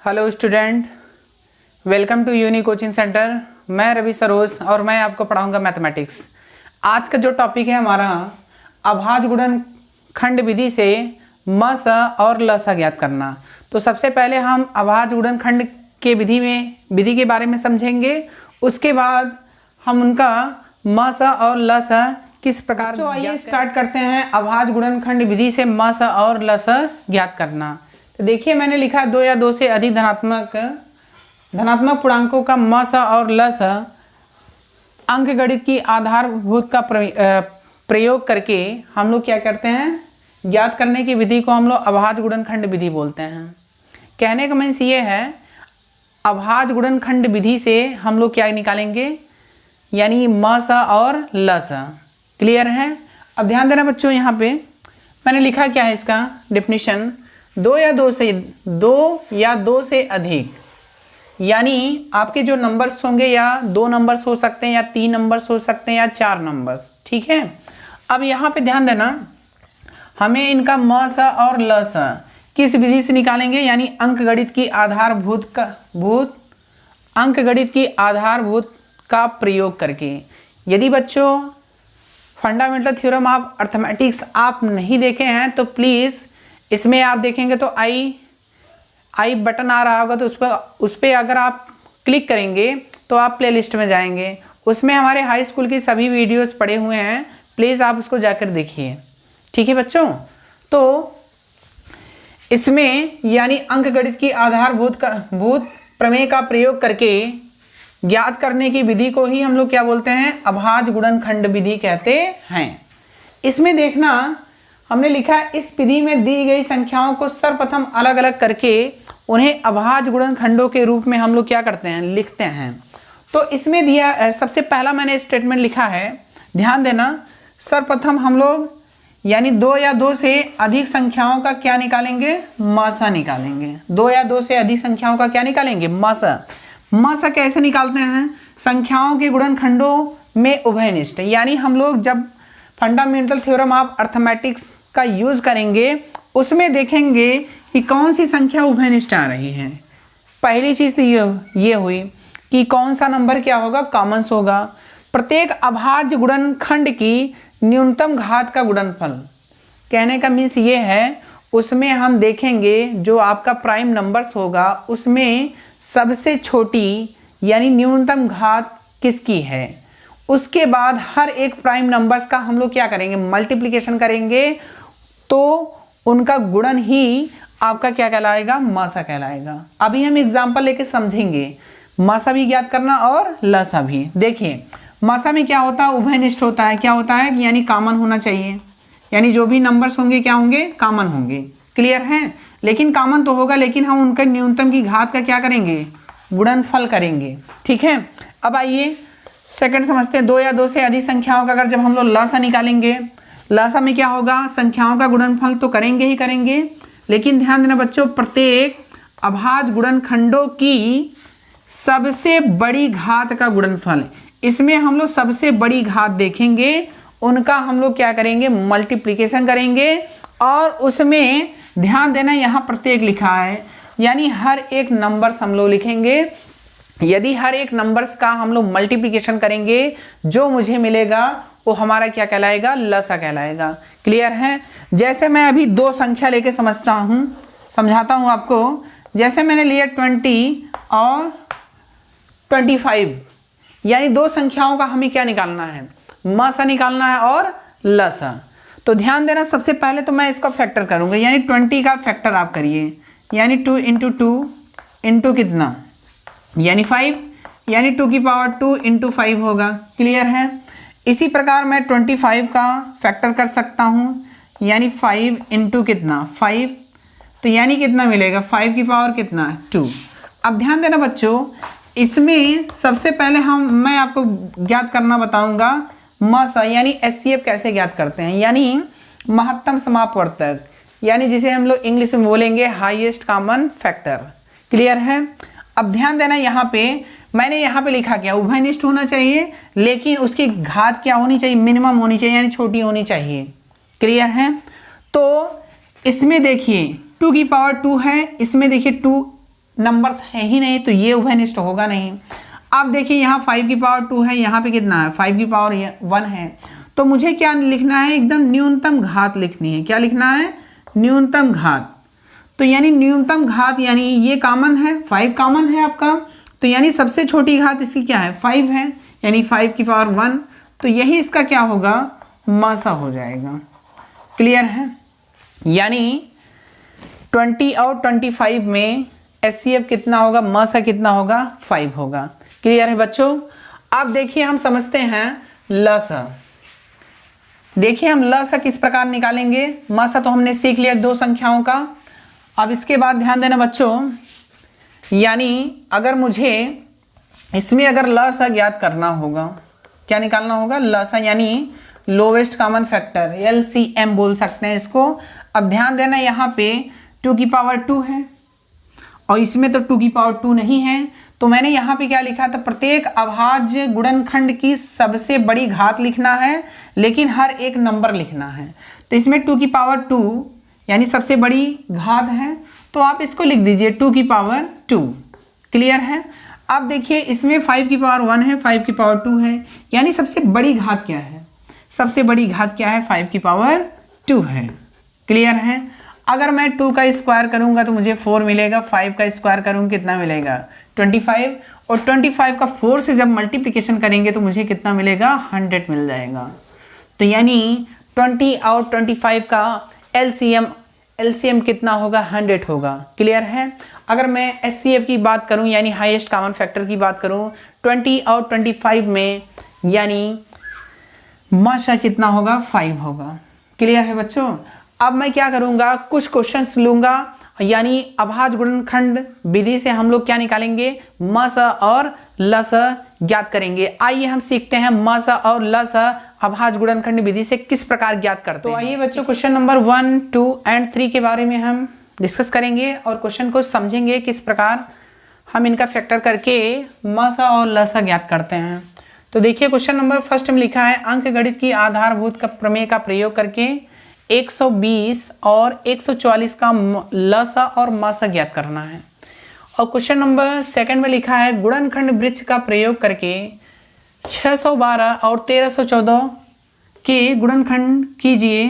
Hello student, welcome to Uni coaching centre. मैं रवि सरोज और मैं आपको पढ़ाऊंगा मैथमेटिक्स। आज का जो टॉपिक है हमारा अभाज्य गुणनखंड विधि से म स और ल स ज्ञात करना। तो सबसे पहले हम अभाज्य गुणनखंड के विधि के बारे में समझेंगे। उसके बाद हम उनका म स और ल स किस प्रकार। तो आइए स्टार्ट करते हैं अभाज्य गुणनखंड विधि से म स और ल स ज्ञात करना। तो देखिए मैंने लिखा दो या दो से अधिक धनात्मक पूर्णांकों का म स और ल स अंकगणित की आधारभूत का प्रयोग करके हम लोग क्या करते हैं, ज्ञात करने की विधि को हम लोग अभाज्य गुणनखंड विधि बोलते हैं। कहने का मीन्स ये है, अभाज्य गुणनखंड विधि से हम लोग क्या निकालेंगे, यानी म स और ल स। क्लियर है। अब ध्यान देना बच्चों, यहाँ पे मैंने लिखा क्या है इसका डेफिनेशन, दो या दो से अधिक, यानी आपके जो नंबर्स होंगे या 2 नंबर्स हो सकते हैं या 3 नंबर्स हो सकते हैं या 4 नंबर्स। ठीक है। अब यहाँ पे ध्यान देना, हमें इनका म स और ल स किस विधि से निकालेंगे, यानी अंकगणित की आधारभूत का प्रयोग करके। यदि बच्चों फंडामेंटल थ्योरम ऑफ अर्थमेटिक्स आप नहीं देखे हैं तो प्लीज़ इसमें आप देखेंगे तो आई बटन आ रहा होगा, तो उस पर अगर आप क्लिक करेंगे तो आप प्लेलिस्ट में जाएंगे। उसमें हमारे हाई स्कूल की सभी वीडियोस पड़े हुए हैं, प्लीज़ आप उसको जाकर देखिए। ठीक है बच्चों। तो इसमें यानी अंकगणित की आधारभूत प्रमेय का प्रयोग करके ज्ञात करने की विधि को ही हम लोग क्या बोलते हैं, अभाज्य गुणनखंड विधि कहते हैं। इसमें देखना हमने लिखा, इस विधि में दी गई संख्याओं को सर्वप्रथम अलग अलग करके उन्हें अभाज्य गुणनखंडों के रूप में हम लोग क्या करते हैं, लिखते हैं। तो इसमें दिया सबसे पहला मैंने स्टेटमेंट लिखा है, ध्यान देना। सर्वप्रथम हम लोग यानी 2 या 2 से अधिक संख्याओं का क्या निकालेंगे, म स निकालेंगे। 2 या 2 से अधिक संख्याओं का क्या निकालेंगे, म स। म स कैसे निकालते हैं, संख्याओं के गुणनखंडों में उभयनिष्ठ, यानी हम लोग जब फंडामेंटल थ्योरम ऑफ अर्थमेटिक्स का यूज करेंगे उसमें देखेंगे कि कौन सी संख्या उभयनिष्ठ आ रही है। पहली चीज तो ये हुई कि कौन सा नंबर क्या होगा, कॉमन्स होगा। प्रत्येक अभाज्य गुणनखंड की न्यूनतम घात का गुणनफल, कहने का मीन्स ये है, उसमें हम देखेंगे जो आपका प्राइम नंबर्स होगा उसमें सबसे छोटी यानी न्यूनतम घात किसकी है। उसके बाद हर एक प्राइम नंबर्स का हम लोग क्या करेंगे, मल्टीप्लिकेशन करेंगे, तो उनका गुणन ही आपका क्या कहलाएगा, म स कहलाएगा। अभी हम एग्जांपल लेके समझेंगे, म स भी ज्ञात करना और ल स भी। देखिए म स में क्या होता है, उभयनिष्ठ होता है। क्या होता है, यानी कॉमन होना चाहिए, यानी जो भी नंबर्स होंगे क्या होंगे, कॉमन होंगे। क्लियर है। लेकिन कॉमन तो होगा, लेकिन हम उनका न्यूनतम की घात का क्या करेंगे, गुणनफल करेंगे। ठीक है। अब आइए सेकंड समझते हैं। 2 या 2 से अधिक संख्याओं का अगर जब हम लोग ल स निकालेंगे, ल स में क्या होगा, संख्याओं का गुणनफल तो करेंगे ही करेंगे, लेकिन ध्यान देना बच्चों, प्रत्येक अभाज्य गुणनखंडों की सबसे बड़ी घात का गुणनफल, इसमें हम लोग सबसे बड़ी घात देखेंगे, उनका हम लोग क्या करेंगे, मल्टीप्लिकेशन करेंगे। और उसमें ध्यान देना यहाँ प्रत्येक लिखा है, यानी हर एक नंबर्स हम लोग लिखेंगे। यदि हर एक नंबर्स का हम लोग मल्टीप्लिकेशन करेंगे, जो मुझे मिलेगा वो हमारा क्या कहलाएगा, ल स कहलाएगा। क्लियर है। जैसे मैं अभी 2 संख्या लेके समझाता हूँ आपको। जैसे मैंने लिया 20 और 25, यानी 2 संख्याओं का हमें क्या निकालना है, म स निकालना है और ल स। तो ध्यान देना, सबसे पहले तो मैं इसका फैक्टर करूंगा, यानी 20 का फैक्टर आप करिए, यानी 2 × 2 इंटू कितना, यानी 5, यानी 2 की पावर 2 × 5 होगा। क्लियर है। इसी प्रकार मैं 25 का फैक्टर कर सकता हूँ, यानी 5 × कितना, 5, तो यानी कितना मिलेगा, 5 की पावर कितना, 2। अब ध्यान देना बच्चों, इसमें सबसे पहले मैं आपको ज्ञात करना बताऊंगा म स, यानी HCF कैसे ज्ञात करते हैं, यानी महत्तम समापवर्तक, यानी जिसे हम लोग इंग्लिश में बोलेंगे हाईएस्ट कॉमन फैक्टर। क्लियर है। अब ध्यान देना, यहाँ पे मैंने यहाँ पे लिखा क्या, उभयनिष्ठ होना चाहिए, लेकिन उसकी घात क्या होनी चाहिए, मिनिमम होनी चाहिए, यानी छोटी होनी चाहिए। क्लियर है। तो इसमें देखिए 2 की पावर 2 है, इसमें देखिए 2 नंबर्स है ही नहीं तो ये उभयनिष्ठ होगा नहीं। अब देखिए यहाँ 5 की पावर 2 है, यहाँ पे कितना है 5 की पावर 1 है, तो मुझे क्या लिखना है, एकदम न्यूनतम घात लिखनी है। क्या लिखना है, न्यूनतम घात। तो यानी न्यूनतम घात यानी ये कॉमन है, 5 कॉमन है आपका, तो यानी सबसे छोटी घात इसकी क्या है 5 है, यानी 5 की पावर 1, तो यही इसका क्या होगा मासा हो जाएगा। क्लियर है, यानी 20 और 25 में HCF कितना होगा, मासा कितना होगा 5 होगा। क्लियर है बच्चों। अब देखिए हम समझते हैं लसा। देखिए हम लसा किस प्रकार निकालेंगे। मासा तो हमने सीख लिया दो संख्याओं का। अब इसके बाद ध्यान देना बच्चों, यानी अगर मुझे इसमें अगर लसा ज्ञात करना होगा, क्या निकालना होगा लसा, यानी लोवेस्ट कॉमन फैक्टर, LCM बोल सकते हैं इसको। अब ध्यान देना यहाँ पे 2 की पावर 2 है और इसमें तो 2 की पावर 2 नहीं है, तो मैंने यहाँ पे क्या लिखा था, प्रत्येक अभाज्य गुणनखंड की सबसे बड़ी घात लिखना है, लेकिन हर एक नंबर लिखना है। तो इसमें 2 की पावर 2 यानी सबसे बड़ी घात है, तो आप इसको लिख दीजिए 2 की पावर 2। क्लियर है। अब देखिए इसमें 5 की पावर 1 है, 5 की पावर 2 है, यानी सबसे बड़ी घात क्या है, सबसे बड़ी घात क्या है 5 की पावर 2 है। क्लियर है। अगर मैं 2 का स्क्वायर करूंगा तो मुझे 4 मिलेगा, 5 का स्क्वायर करूंगा कितना मिलेगा 25, और 25 का 4 से जब मल्टीप्लिकेशन करेंगे तो मुझे कितना मिलेगा 100 मिल जाएगा। तो यानी 20 और 25 का LCM कितना होगा 100 होगा। क्लियर है। अगर मैं HCF की बात करूं यानी हाईएस्ट कॉमन फैक्टर की बात करूं 20 और 25 में, यानी माशा कितना होगा 5 होगा। क्लियर है बच्चों। अब मैं क्या करूंगा, कुछ क्वेश्चंस लूंगा, यानी अभाज्य गुणनखंड विधि से हम लोग क्या निकालेंगे, मासा और लसा ज्ञात करेंगे। आइए हम सीखते हैं मासा और लसा अभाज्य गुणनखंड विधि से किस प्रकार ज्ञात करते हैं। तो आइए बच्चों क्वेश्चन नंबर 1, 2 एंड 3 के बारे में हम डिस्कस करेंगे और क्वेश्चन को समझेंगे किस प्रकार हम इनका फैक्टर करके मासा और लसा ज्ञात करते हैं। तो देखिए क्वेश्चन नंबर फर्स्ट में लिखा है, अंक गणित की आधारभूत का प्रमेय का प्रयोग करके 120 और 144 का लसा और मासा ज्ञात करना है। और क्वेश्चन नंबर सेकंड में लिखा है, गुणनखंड वृक्ष का प्रयोग करके 612 और 1314 के गुणनखंड कीजिए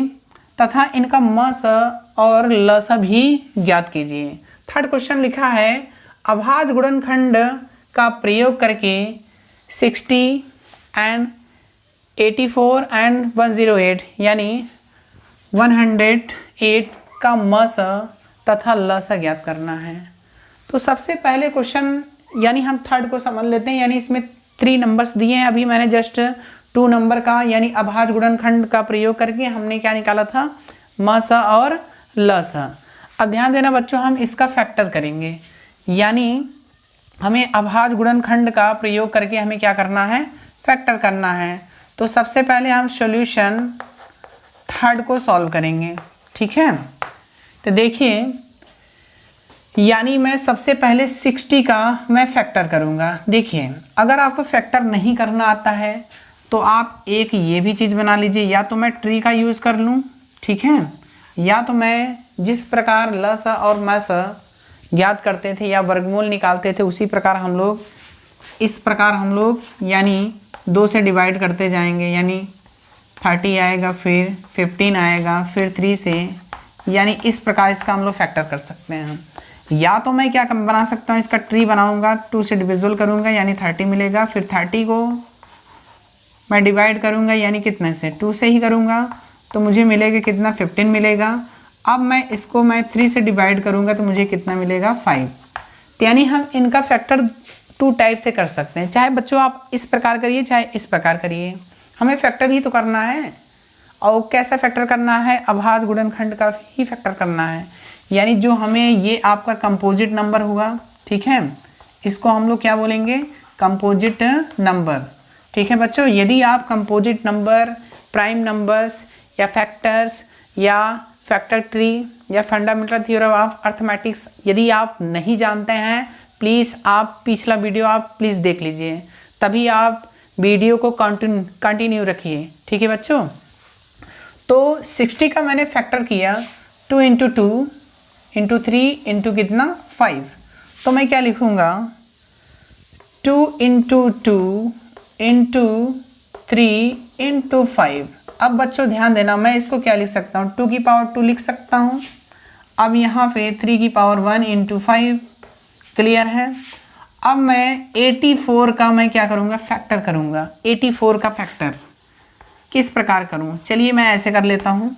तथा इनका मासा और लसा भी ज्ञात कीजिए। थर्ड क्वेश्चन लिखा है, अभाज्य गुणनखंड का प्रयोग करके 60 एंड 84 एंड 108 यानी 108 का मासा तथा लसा ज्ञात करना है। तो सबसे पहले क्वेश्चन यानी हम थर्ड को समझ लेते हैं, यानी इसमें 3 नंबर्स दिए हैं। अभी मैंने जस्ट 2 नंबर का यानी अभाज्य गुणनखंड का प्रयोग करके हमने क्या निकाला था, मासा और लसा। अब ध्यान देना बच्चों, हम इसका फैक्टर करेंगे, यानी हमें अभाज्य गुणनखंड का प्रयोग करके हमें क्या करना है, फैक्टर करना है। तो सबसे पहले हम सॉल्यूशन थर्ड को सॉल्व करेंगे। ठीक है। तो देखिए यानी मैं सबसे पहले 60 का मैं फैक्टर करूंगा। देखिए अगर आपको फैक्टर नहीं करना आता है तो आप एक ये भी चीज़ बना लीजिए, या तो मैं ट्री का यूज़ कर लूँ, ठीक है, या तो मैं जिस प्रकार लसा और मासा ज्ञात करते थे या वर्गमूल निकालते थे उसी प्रकार हम लोग इस प्रकार हम लोग यानी 2 से डिवाइड करते जाएंगे, यानी 30 आएगा, फिर 15 आएगा, फिर 3 से, यानी इस प्रकार इसका हम लोग फैक्टर कर सकते हैं। या तो मैं क्या बना सकता हूँ, इसका ट्री बनाऊंगा, 2 से डिविजल करूंगा यानी 30 मिलेगा, फिर 30 को मैं डिवाइड करूंगा यानी कितने से, 2 से ही करूंगा, तो मुझे मिलेगा कितना 15 मिलेगा। अब मैं इसको 3 से डिवाइड करूंगा तो मुझे कितना मिलेगा 5। तो यानी हम इनका फैक्टर 2 टाइप से कर सकते हैं, चाहे बच्चों आप इस प्रकार करिए चाहे इस प्रकार करिए, हमें फैक्टर ही तो करना है। और कैसा फैक्टर करना है, अभाज्य गुणनखंड का ही फैक्टर करना है, यानी जो हमें ये आपका कंपोजिट नंबर हुआ, ठीक है, इसको हम लोग क्या बोलेंगे, कंपोजिट नंबर। ठीक है बच्चों, यदि आप कंपोजिट नंबर, प्राइम नंबर्स या फैक्टर्स या फैक्टर ट्री या फंडामेंटल थ्योरम ऑफ अर्थमेटिक्स यदि आप नहीं जानते हैं, प्लीज़ आप पिछला वीडियो आप प्लीज़ देख लीजिए, तभी आप वीडियो को कंटिन्यू रखिए। ठीक है बच्चों। तो 60 का मैंने फैक्टर किया 2 × 2 × 3 × कितना 5, तो मैं क्या लिखूँगा 2 इंटू 2 इंटू 3 इंटू 5। अब बच्चों ध्यान देना, मैं इसको क्या लिख सकता हूँ 2 की पावर 2 लिख सकता हूँ। अब यहाँ पे 3 की पावर 1 इंटू 5। क्लियर है। अब मैं 84 का मैं क्या करूँगा फैक्टर करूँगा। 84 का फैक्टर किस प्रकार करूँ, चलिए मैं ऐसे कर लेता हूँ।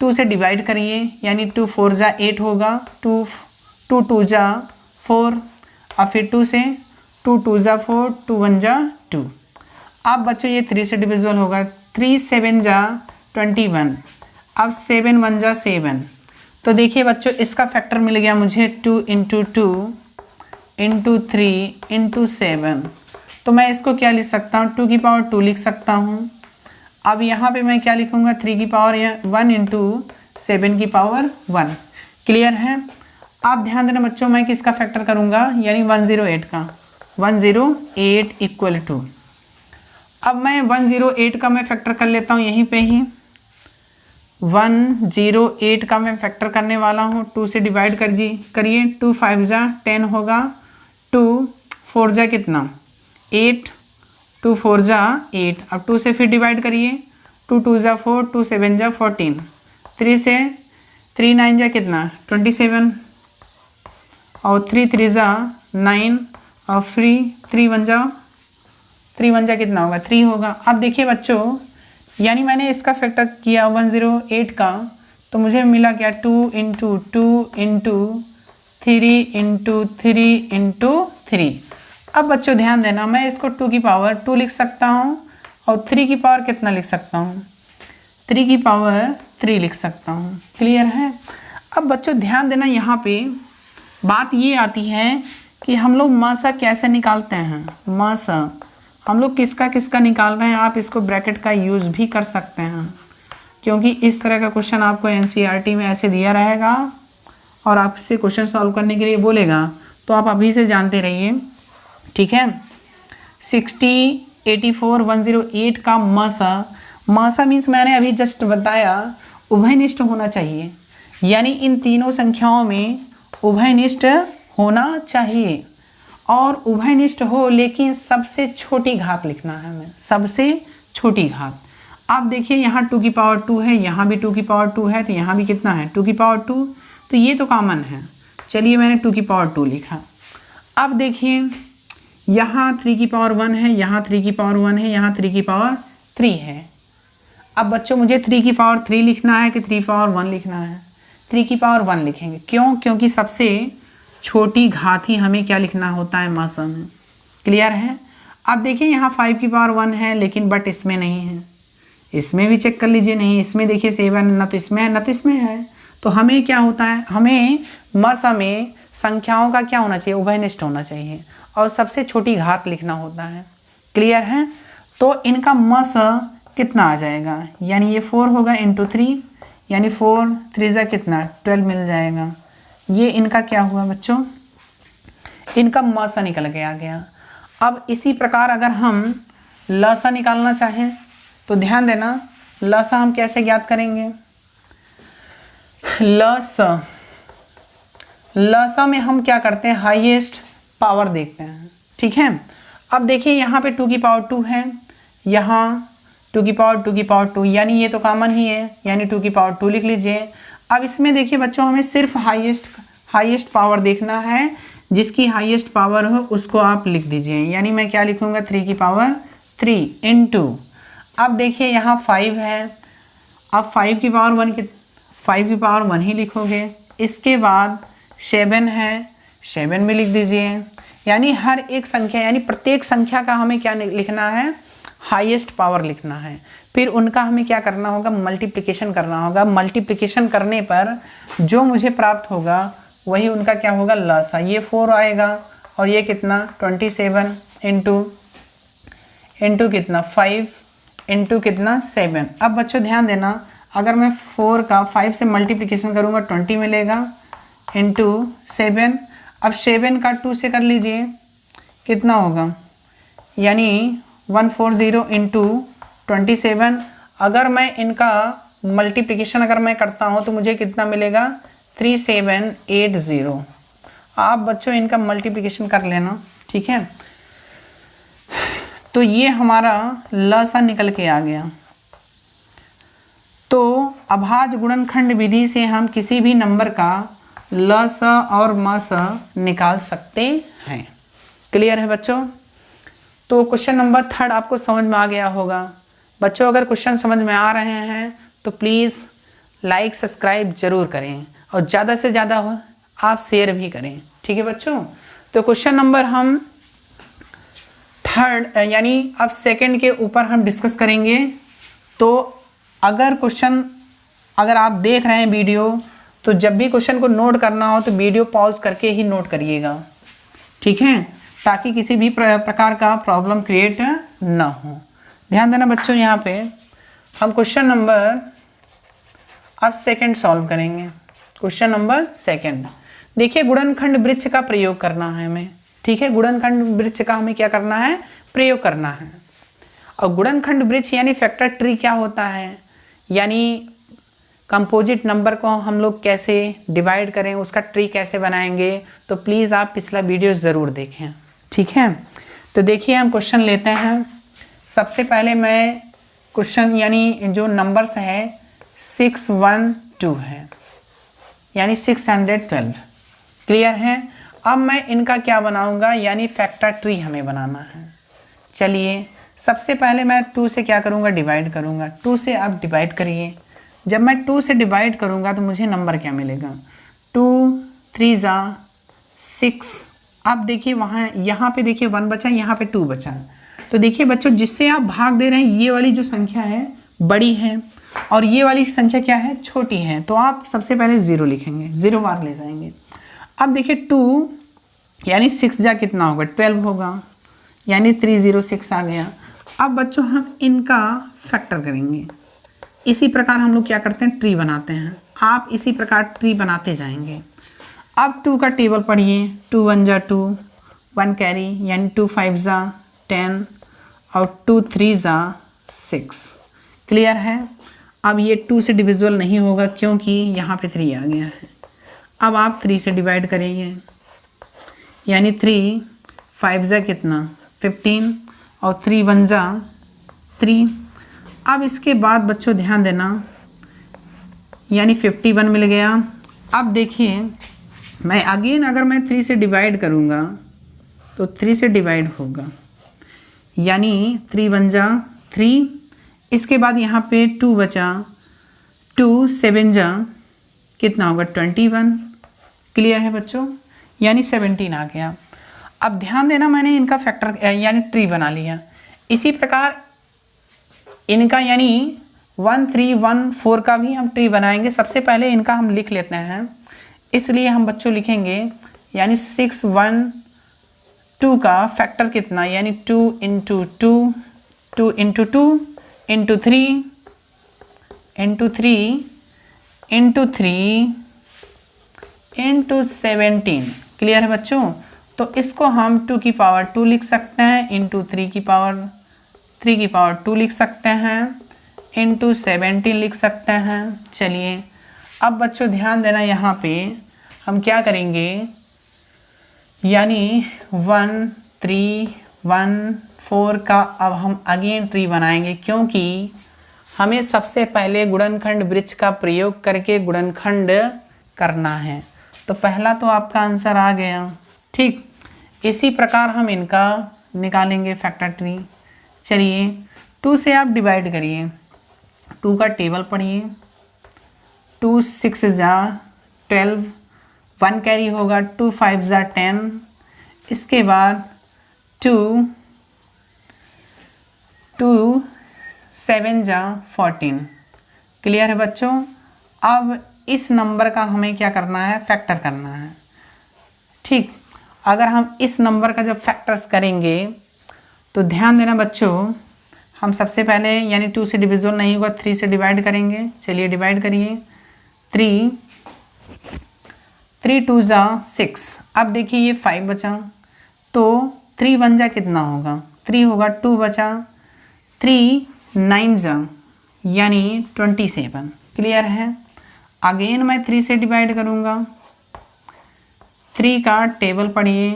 2 से डिवाइड करिए, यानी 2 4 जा 8 होगा, 2 2 जा 4, और फिर 2 से 2 2 जा 4, 2 1 जा 2। अब बच्चों ये 3 से डिविजिबल होगा, 3 7 जा 21, अब 7 1 जा 7। तो देखिए बच्चों इसका फैक्टर मिल गया मुझे 2 इंटू 2 इंटू 3 इंटू 7। तो मैं इसको क्या लिख सकता हूँ 2 की पावर 2 लिख सकता हूँ। अब यहाँ पे मैं क्या लिखूँगा 3 की पावर 1 इंटू 7 की पावर 1। क्लियर है। आप ध्यान देना बच्चों, मैं किसका फैक्टर करूँगा, यानी 108 का, 108 इक्वल टू, अब मैं 108 का मैं फैक्टर कर लेता हूँ यहीं पे ही। 108 का मैं फैक्टर करने वाला हूँ, 2 से डिवाइड करिए, 2 5 जा 10 होगा, 2 4 जा कितना 8, 2 4 जा 8। अब 2 से फिर डिवाइड करिए, 2 2 जा 4, 2 7 जा 14, 3 से 3 9 जा कितना 27, और 3 3 जा 9, और 3 1 जा कितना होगा 3 होगा। अब देखिए बच्चों, यानी मैंने इसका फैक्टर किया 108 का, तो मुझे मिला क्या 2 इंटू 2 इंटू 3 इंटू 3 इंटू 3। अब बच्चों ध्यान देना, मैं इसको 2 की पावर 2 लिख सकता हूँ, और 3 की पावर कितना लिख सकता हूँ 3 की पावर 3 लिख सकता हूँ। क्लियर है। अब बच्चों ध्यान देना, यहाँ पे बात ये आती है कि हम लोग मासा कैसे निकालते हैं। मासा हम लोग किसका किसका निकाल रहे हैं, आप इसको ब्रैकेट का यूज़ भी कर सकते हैं, क्योंकि इस तरह का क्वेश्चन आपको एनसीईआरटी में ऐसे दिया रहेगा और आपसे क्वेश्चन सॉल्व करने के लिए बोलेगा, तो आप अभी से जानते रहिए। ठीक है। 60 84 108 का मासा मीन्स मैंने अभी जस्ट बताया उभयनिष्ठ होना चाहिए, यानी इन तीनों संख्याओं में उभयनिष्ठ होना चाहिए, और उभयनिष्ठ हो लेकिन सबसे छोटी घात लिखना है हमें, सबसे छोटी घात। आप देखिए यहाँ 2 की पावर 2 है, यहाँ भी 2 की पावर 2 है, तो यहाँ भी कितना है 2 की पावर 2, तो ये तो कॉमन है। चलिए मैंने 2 की पावर 2 लिखा। अब देखिए यहाँ 3 की पावर 1 है, यहाँ 3 की पावर 1 है, यहाँ 3 की पावर 3 है। अब बच्चों मुझे 3 की पावर 3 लिखना है कि 3 की पावर 1 लिखना है, 3 की पावर 1 लिखेंगे। क्यों, क्योंकि सबसे छोटी घात ही हमें क्या लिखना होता है मासा में। क्लियर है। अब देखिए यहाँ 5 की पावर 1 है, लेकिन बट इसमें नहीं है, इसमें भी चेक कर लीजिए, नहीं इसमें देखिए 7 न तो इसमें है न तो इसमें है। तो हमें क्या होता है, हमें मासा में संख्याओं का क्या होना चाहिए, उभयनिष्ठ होना चाहिए, और सबसे छोटी घात लिखना होता है। क्लियर है। तो इनका मासा कितना आ जाएगा, यानी ये 4 होगा इंटू 3, यानी 4 3 जा कितना 12 मिल जाएगा। ये इनका क्या हुआ बच्चों, इनका मासा निकल के आ गया। अब इसी प्रकार अगर हम लसा निकालना चाहें तो ध्यान देना, लसा हम कैसे ज्ञात करेंगे। लसा में हम क्या करते हैं, हाईएस्ट पावर देखते हैं। ठीक है। अब देखिए यहाँ पे 2 की पावर 2 है, यहाँ 2 की पावर 2 की पावर 2, यानी ये तो कॉमन ही है, यानी 2 की पावर 2 लिख लीजिए। अब इसमें देखिए बच्चों हमें सिर्फ हाईएस्ट पावर देखना है, जिसकी हाईएस्ट पावर हो उसको आप लिख दीजिए, यानी मैं क्या लिखूँगा 3 की पावर 3 इंटू, अब देखिए यहाँ 5 है, अब 5 की पावर 1 ही लिखोगे। इसके बाद 7 है, 7 भी लिख दीजिए, यानी हर एक संख्या, यानी प्रत्येक संख्या का हमें क्या लिखना है, हाईएस्ट पावर लिखना है। फिर उनका हमें क्या करना होगा, मल्टीप्लिकेशन करना होगा। मल्टीप्लिकेशन करने पर जो मुझे प्राप्त होगा वही उनका क्या होगा, लसा। ये 4 आएगा, और ये कितना 27 इंटू कितना 5 इंटू कितना 7। अब बच्चों ध्यान देना, अगर मैं 4 का 5 से मल्टीप्लिकेशन करूँगा 20 मिलेगा इंटू 7। अब 7 का 2 से कर लीजिए, कितना होगा, यानी 140 इंटू 27। अगर मैं इनका मल्टीप्लिकेशन अगर मैं करता हूँ तो मुझे कितना मिलेगा 3780। आप बच्चों इनका मल्टीप्लिकेशन कर लेना, ठीक है। तो ये हमारा लसा निकल के आ गया। तो अभाज्य गुणनखंड विधि से हम किसी भी नंबर का लसा और मसा निकाल सकते हैं। क्लियर है बच्चों? तो क्वेश्चन नंबर 3 आपको समझ में आ गया होगा। बच्चों अगर क्वेश्चन समझ में आ रहे हैं तो प्लीज़ लाइक सब्सक्राइब जरूर करें और ज़्यादा से ज़्यादा आप शेयर भी करें, ठीक है बच्चों। तो क्वेश्चन नंबर हम 3 यानी अब 2 के ऊपर हम डिस्कस करेंगे। तो अगर आप देख रहे हैं वीडियो, तो जब भी क्वेश्चन को नोट करना हो तो वीडियो पॉज करके ही नोट करिएगा, ठीक है, ताकि किसी भी प्रकार का प्रॉब्लम क्रिएट ना हो। ध्यान देना बच्चों, यहाँ पे हम क्वेश्चन नंबर अब 2 सॉल्व करेंगे। क्वेश्चन नंबर 2 देखिए, गुणनखंड वृक्ष का प्रयोग करना है हमें, ठीक है। गुणनखंड वृक्ष का हमें क्या करना है? प्रयोग करना है। और गुणनखंड वृक्ष यानी फैक्टर ट्री क्या होता है, यानी कंपोजिट नंबर को हम लोग कैसे डिवाइड करें, उसका ट्री कैसे बनाएंगे। तो प्लीज़ आप पिछला वीडियो ज़रूर देखें, ठीक है। तो देखिए हम क्वेश्चन लेते हैं। सबसे पहले मैं क्वेश्चन यानी जो नंबर्स है 612 है, यानी 612। क्लियर है? अब मैं इनका क्या बनाऊंगा, यानी फैक्टर ट्री हमें बनाना है। चलिए सबसे पहले मैं 2 से क्या करूंगा? डिवाइड करूंगा। 2 से आप डिवाइड करिए। जब मैं 2 से डिवाइड करूंगा तो मुझे नंबर क्या मिलेगा? 2 3 जा 6। अब देखिए यहाँ पे देखिए 1 बचा, यहाँ पे 2 बचा। तो देखिए बच्चों, जिससे आप भाग दे रहे हैं ये वाली जो संख्या है बड़ी है और ये वाली संख्या क्या है? छोटी है। तो आप सबसे पहले 0 लिखेंगे, 0 बार ले जाएंगे। अब देखिए 2 यानी 6 जा कितना होगा? 12 होगा, यानी 306 आ गया। अब बच्चों हम इनका फैक्टर करेंगे। इसी प्रकार हम लोग क्या करते हैं? ट्री बनाते हैं। आप इसी प्रकार ट्री बनाते जाएंगे। अब 2 का टेबल पढ़िए। 2 1 जा 2, 1 कैरी, यानी 2 5 जा 10 और 2 3 जा 6। क्लियर है? अब ये 2 से डिविजिबल नहीं होगा क्योंकि यहाँ पे 3 आ गया है। अब आप 3 से डिवाइड करेंगे, यानी 3 5 जा कितना? 15 और 3 1 जा 3। अब इसके बाद बच्चों ध्यान देना, यानी 51 मिल गया। अब देखिए मैं अगेन अगर मैं 3 से डिवाइड करूँगा तो 3 से डिवाइड होगा, यानी 3 1 जा 3। इसके बाद यहाँ पे 2 बचा, 2 7 जा कितना होगा? 21। क्लियर है बच्चों? यानी 17 आ गया। अब ध्यान देना, मैंने इनका फैक्टर यानी ट्री बना लिया। इसी प्रकार इनका यानी 1 3 1 4 का भी हम ट्री बनाएंगे। सबसे पहले इनका हम लिख लेते हैं, इसलिए हम बच्चों लिखेंगे, यानी 6 1 2 का फैक्टर कितना? यानी 2 into 2, 2 into 2 into 3 into 3 into 3 into 17। Clear है बच्चों? तो इसको हम 2 की पावर 2 लिख सकते हैं, इंटू 3 की पावर 2 लिख सकते हैं, इंटू 17 लिख सकते हैं। चलिए अब बच्चों ध्यान देना, यहाँ पे हम क्या करेंगे, यानी 1 3 1 4 का अब हम अगेन ट्री बनाएंगे, क्योंकि हमें सबसे पहले गुणनखंड वृक्ष का प्रयोग करके गुणनखंड करना है। तो पहला तो आपका आंसर आ गया, ठीक। इसी प्रकार हम इनका निकालेंगे फैक्टर ट्री। चलिए 2 से आप डिवाइड करिए। 2 का टेबल पढ़िए। 2 6 जा 12, 1 कैरी होगा, 2 5 जा 10। इसके बाद 2 7 जा 14। क्लियर है बच्चों? अब इस नंबर का हमें क्या करना है? फैक्टर करना है, ठीक। अगर हम इस नंबर का जब फैक्टर्स करेंगे तो ध्यान देना बच्चों, हम सबसे पहले यानी 2 से डिविजिबल नहीं होगा, 3 से डिवाइड करेंगे। चलिए डिवाइड करिए। 3 2 जा 6। अब देखिए ये 5 बचा, तो 3 1 जा कितना होगा? 3 होगा, 2 बचा, 3 9 जा यानी 27। क्लियर है? अगेन मैं 3 से डिवाइड करूँगा, 3 का टेबल पढ़िए।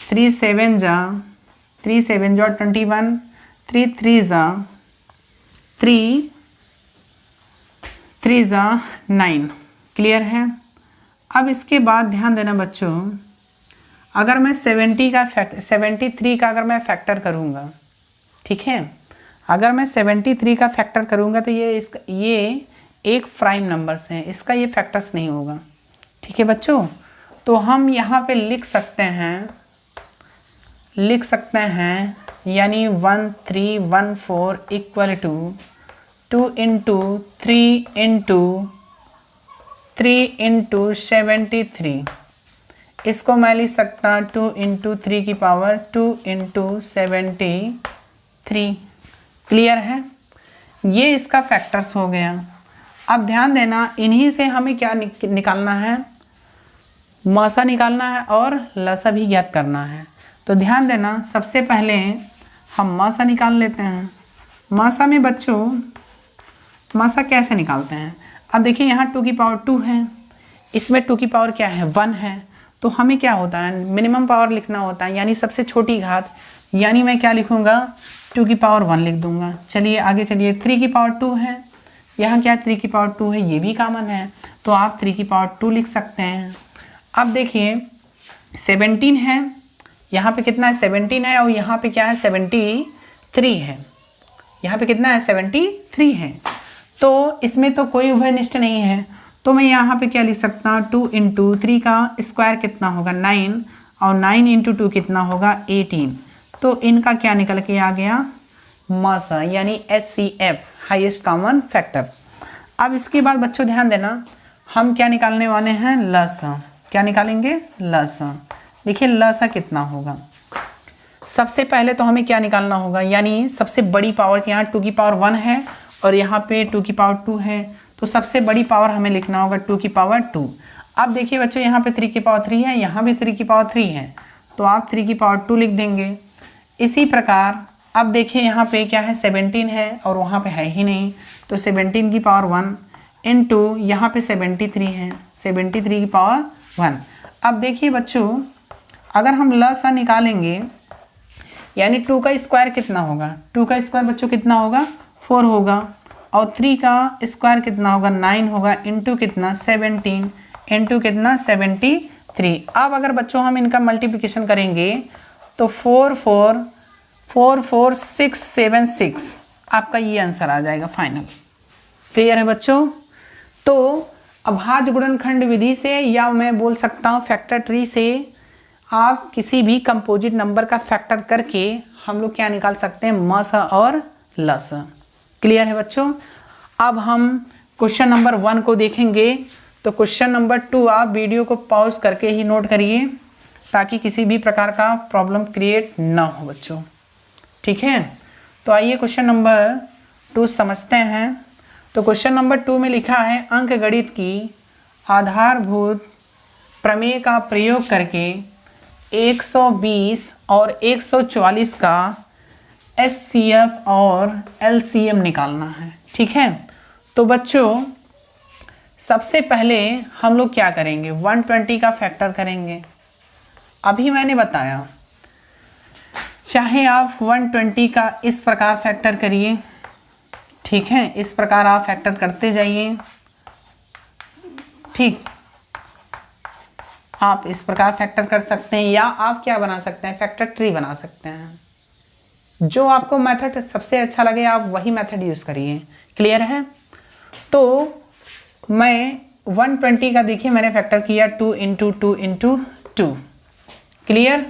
3 7 जा 3 7 जा 21, 3 3 जा 3 जा 9। क्लियर है। अब इसके बाद ध्यान देना बच्चों, अगर मैं 73 का अगर मैं फैक्टर करूँगा, ठीक है, अगर मैं 73 का फैक्टर करूँगा तो ये एक प्राइम नंबर्स हैं, इसका ये फैक्टर्स नहीं होगा। ठीक है बच्चों, तो हम यहाँ पे लिख सकते हैं यानी 1314 इक्वल टू 2 इंटू 3 इंटू 73। इसको मैं लिख सकता 2 इंटू 3 की पावर 2 इंटू 73। क्लियर है, ये इसका फैक्टर्स हो गया। अब ध्यान देना, इन्हीं से हमें क्या निकालना है, मौसा निकालना है और लसा भी ज्ञात करना है। तो ध्यान देना, सबसे पहले हम मौसा निकाल लेते हैं। मौसा में बच्चों मौसा कैसे निकालते हैं, अब देखिए यहाँ 2 की पावर 2 है, इसमें 2 की पावर क्या है 1 है, तो हमें क्या होता है मिनिमम पावर लिखना होता है, यानी सबसे छोटी घात, यानी मैं क्या लिखूँगा 2 की पावर 1 लिख दूंगा। चलिए आगे चलिए, 3 की पावर 2 है, यहाँ क्या 3 की पावर 2 है, ये भी कॉमन है, तो आप 3 की पावर 2 लिख सकते हैं। अब देखिए 17 है, यहाँ पे कितना है 17 है, और यहाँ पे क्या है 73 है, यहाँ पे कितना है 73 है, तो इसमें तो कोई उभयनिष्ठ नहीं है, तो मैं यहाँ पे क्या लिख सकता हूँ 2 इंटू 3 का स्क्वायर कितना होगा 9, और 9 इंटू 2 कितना होगा 18, तो इनका क्या निकल के आ गया मौसा, यानी HCF हाईएस्ट कॉमन फैक्टर। अब इसके बाद बच्चों ध्यान देना, हम क्या निकालने वाले हैं लसा, क्या निकालेंगे लसा। देखिए लसा कितना होगा, सबसे पहले तो हमें क्या निकालना होगा, यानी सबसे बड़ी पावर, यहाँ 2 की पावर 1 है और यहाँ पे 2 की पावर 2 है, तो सबसे बड़ी पावर हमें लिखना होगा 2 की पावर 2। अब देखिए बच्चों यहाँ पे 3 की पावर 3 है, यहाँ भी 3 की पावर 3 है, तो आप 3 की पावर 2 लिख देंगे। इसी प्रकार अब देखिए यहाँ पे क्या है 17 है और वहाँ पे है ही नहीं, तो 17 की पावर 1 इंटू यहाँ पे 73 है, 73 की पावर 1। अब देखिए बच्चों, अगर हम लसा निकालेंगे, यानी 2 का स्क्वायर कितना होगा, 2 का स्क्वायर बच्चों कितना होगा 4 होगा, और 3 का स्क्वायर कितना होगा 9 होगा, इंटू कितना 17 इंटू कितना 73। अब अगर बच्चों हम इनका मल्टीप्लिकेशन करेंगे तो 44676 आपका ये आंसर आ जाएगा फाइनल। क्लियर है बच्चों। तो अभाज्य गुणनखंड विधि से, या मैं बोल सकता हूँ फैक्टर ट्री से, आप किसी भी कंपोजिट नंबर का फैक्टर करके हम लोग क्या निकाल सकते हैं मौसा और लसा। क्लियर है बच्चों। अब हम क्वेश्चन नंबर 1 को देखेंगे, तो क्वेश्चन नंबर 2 आप वीडियो को पॉज करके ही नोट करिए, ताकि किसी भी प्रकार का प्रॉब्लम क्रिएट ना हो बच्चों। ठीक है, तो आइए क्वेश्चन नंबर 2 समझते हैं। तो क्वेश्चन नंबर 2 में लिखा है, अंकगणित की आधारभूत प्रमेय का प्रयोग करके 120 और 144 का HCF और LCM निकालना है। ठीक है, तो बच्चों सबसे पहले हम लोग क्या करेंगे 120 का फैक्टर करेंगे। अभी मैंने बताया, चाहे आप 120 का इस प्रकार फैक्टर करिए, ठीक है, इस प्रकार आप फैक्टर करते जाइए, ठीक, आप इस प्रकार फैक्टर कर सकते हैं, या आप क्या बना सकते हैं फैक्टर ट्री बना सकते हैं। जो आपको मेथड सबसे अच्छा लगे आप वही मेथड यूज़ करिए। क्लियर है। तो मैं 120 का देखिए मैंने फैक्टर किया 2 into 2 into 2, clear,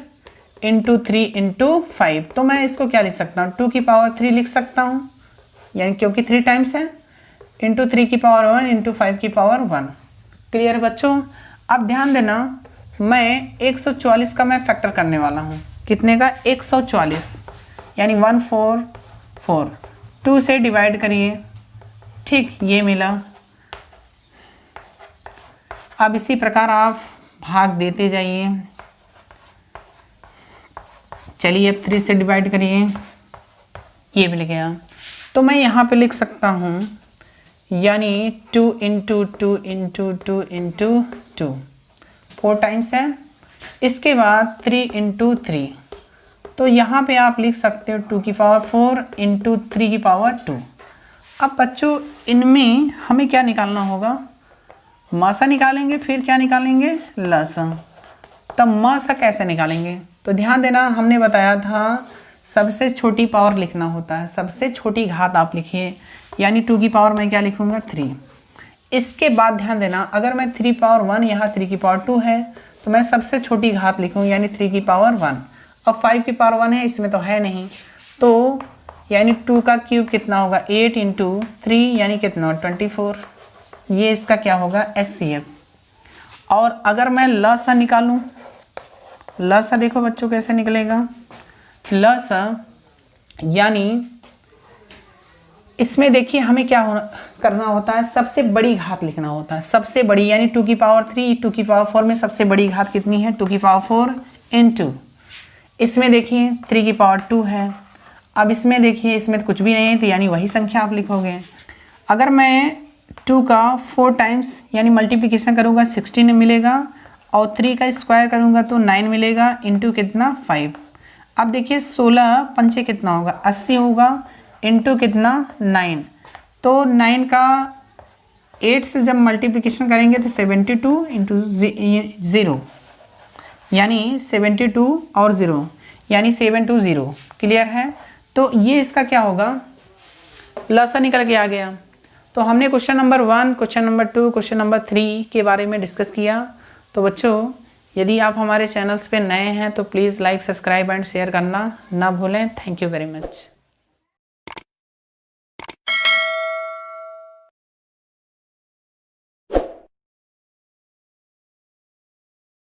into 3 into 5, तो मैं इसको क्या लिख सकता हूँ 2 की पावर 3 लिख सकता हूँ, यानी क्योंकि 3 टाइम्स है, इंटू 3 की पावर 1 इंटू 5 की पावर 1। क्लियर बच्चों। अब ध्यान देना, मैं 144 का मैं फैक्टर करने वाला हूँ, कितने का 144, यानी 144, 2 से डिवाइड करिए, ठीक, ये मिला। अब इसी प्रकार आप भाग देते जाइए, चलिए अब 3 से डिवाइड करिए, ये मिल गया। तो मैं यहाँ पे लिख सकता हूँ, यानी 2 इंटू 2 इंटू 2 इंटू 2, 4 टाइम्स है। इसके बाद 3 इंटू 3, तो यहाँ पे आप लिख सकते हो 2 की पावर 4 इंटू 3 की पावर 2। अब बच्चों इनमें हमें क्या निकालना होगा, मासा निकालेंगे, फिर क्या निकालेंगे, लसा। तब मासा कैसे निकालेंगे, तो ध्यान देना, हमने बताया था सबसे छोटी पावर लिखना होता है, सबसे छोटी घात आप लिखिए, यानी 2 की पावर मैं क्या लिखूँगा 3। इसके बाद ध्यान देना, अगर मैं 3 पावर 1 यहाँ 3 की पावर 2 है तो मैं सबसे छोटी घात लिखूँ यानी 3 की पावर 1। अब 5 की पावर 1 है, इसमें तो है नहीं, तो यानी 2 का क्यूब कितना होगा 8 इंटू 3 यानी कितना 24। ये इसका क्या होगा HCF। और अगर मैं लसा निकालूं, लसा देखो बच्चों कैसे निकलेगा, लसा यानी इसमें देखिए हमें क्या करना होता है, सबसे बड़ी घात लिखना होता है, सबसे बड़ी, यानी 2 की पावर 3, 2 की पावर 4 में सबसे बड़ी घात कितनी है 2 की पावर 4 इंटू, इसमें देखिए 3 की पावर 2 है। अब इसमें देखिए इसमें तो कुछ भी नहीं है, तो यानी वही संख्या आप लिखोगे। अगर मैं 2 का 4 टाइम्स यानी मल्टीप्लिकेशन करूँगा 16 मिलेगा, और 3 का स्क्वायर करूँगा तो 9 मिलेगा, इंटू कितना 5। अब देखिए 16 पंचे कितना होगा 80 होगा, इंटू कितना 9, तो 9 का 8 से जब मल्टीप्लिकेशन करेंगे तो 72 इंटू 0 यानी 72 और 0 यानी 720। क्लियर है, तो ये इसका क्या होगा लसा निकल के आ गया। तो हमने question number 1, question number 2, question number 3 के बारे में डिस्कस किया। तो बच्चों यदि आप हमारे चैनल्स पे नए हैं तो please like, subscribe and share करना ना भूलें। Thank you very much.